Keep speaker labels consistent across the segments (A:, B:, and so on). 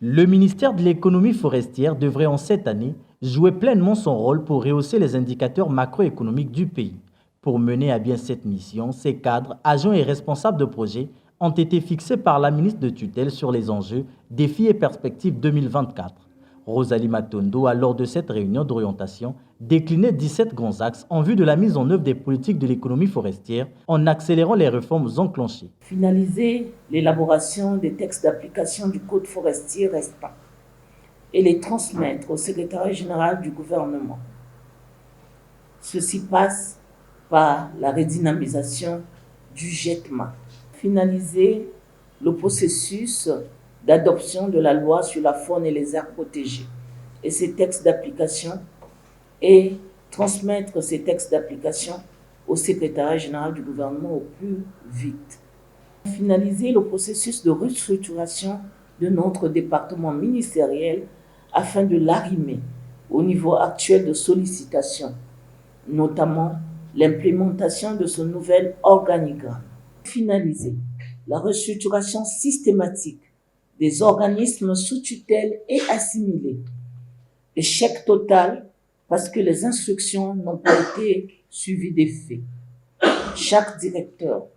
A: Le ministère de l'économie forestière devrait en cette année jouer pleinement son rôle pour rehausser les indicateurs macroéconomiques du pays. Pour mener à bien cette mission, ces cadres, agents et responsables de projets ont été fixés par la ministre de tutelle sur les enjeux, défis et perspectives 2024. Rosalie Matondo a, lors de cette réunion d'orientation, décliné 17 grands axes en vue de la mise en œuvre des politiques de l'économie forestière en accélérant les réformes enclenchées.
B: Finaliser l'élaboration des textes d'application du Code forestier restant et les transmettre au secrétariat général du gouvernement. Ceci passe par la redynamisation du GETMA. Finaliser le processus d'adoption de la loi sur la faune et les aires protégées et ses textes d'application et transmettre ces textes d'application au secrétariat général du gouvernement au plus vite. Finaliser le processus de restructuration de notre département ministériel afin de l'arrimer au niveau actuel de sollicitation, notamment l'implémentation de ce nouvel organigramme. Finaliser la restructuration systématique des organismes sous tutelle et assimilés. Échec total parce que les instructions n'ont pas été suivies d'effet. Chaque directeur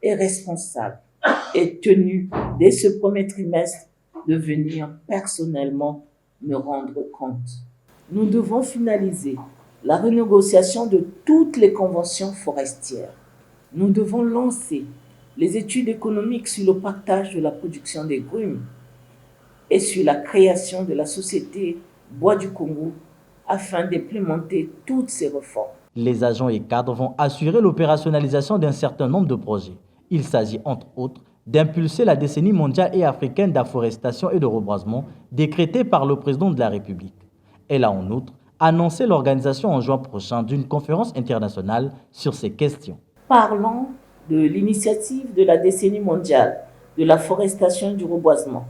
B: est responsable et tenu dès ce premier trimestre de venir personnellement me rendre compte. Nous devons finaliser la renégociation de toutes les conventions forestières. Nous devons lancer les études économiques sur le partage de la production des grumes et sur la création de la société Bois du Congo afin d'implémenter toutes ces réformes.
A: Les agents et cadres vont assurer l'opérationnalisation d'un certain nombre de projets. Il s'agit entre autres d'impulser la décennie mondiale et africaine d'afforestation et de reboisement décrétée par le président de la République. Elle a en outre annoncé l'organisation en juin prochain d'une conférence internationale sur ces questions.
B: Parlons de l'initiative de la décennie mondiale de la forestation et du reboisement.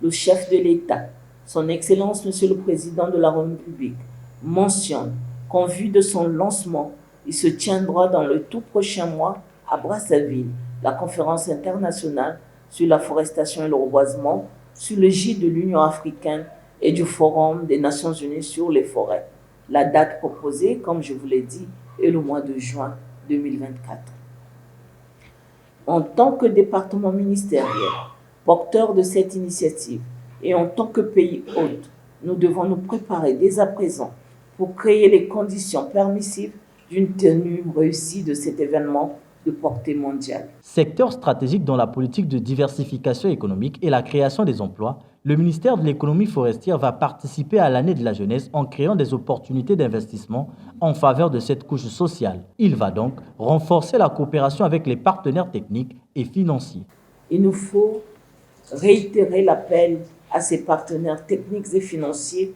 B: Le chef de l'État, son Excellence Monsieur le Président de la République, mentionne qu'en vue de son lancement, il se tiendra dans le tout prochain mois à Brazzaville la conférence internationale sur la forestation et le reboisement sous l'égide de l'Union africaine et du Forum des Nations unies sur les forêts. La date proposée, comme je vous l'ai dit, est le mois de juin 2024. En tant que département ministériel, porteur de cette initiative, et en tant que pays hôte, nous devons nous préparer dès à présent pour créer les conditions permissives d'une tenue réussie de cet événement de portée mondiale.
A: Secteur stratégique dans la politique de diversification économique et la création des emplois, le ministère de l'économie forestière va participer à l'année de la jeunesse en créant des opportunités d'investissement en faveur de cette couche sociale. Il va donc renforcer la coopération avec les partenaires techniques et financiers.
B: Il nous faut réitérer l'appel à ces partenaires techniques et financiers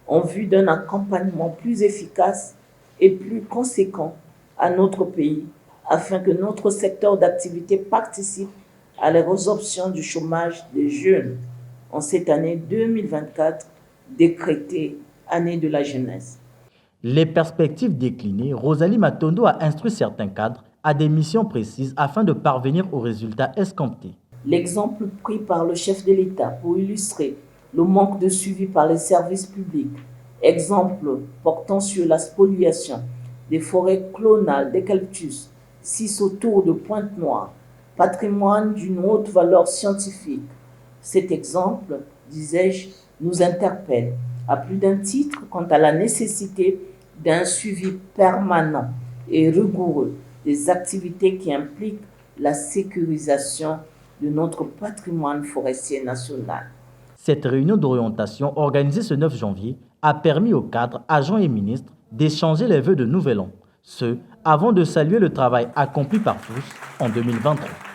B: en vue d'un accompagnement plus efficace et plus conséquent à notre pays afin que notre secteur d'activité participe à la résorption du chômage des jeunes en cette année 2024, décrétée année de la jeunesse.
A: Les perspectives déclinées, Rosalie Matondo a instruit certains cadres à des missions précises afin de parvenir aux résultats escomptés.
B: L'exemple pris par le chef de l'État pour illustrer le manque de suivi par les services publics, exemple portant sur la spoliation des forêts clonales d'eucalyptus, 6 autour de Pointe-Noire, patrimoine d'une haute valeur scientifique. Cet exemple, disais-je, nous interpelle à plus d'un titre quant à la nécessité d'un suivi permanent et rigoureux des activités qui impliquent la sécurisation de notre patrimoine forestier national.
A: Cette réunion d'orientation organisée ce 9 janvier a permis aux cadres, agents et ministres d'échanger les vœux de nouvel an, ce avant de saluer le travail accompli par tous en 2023.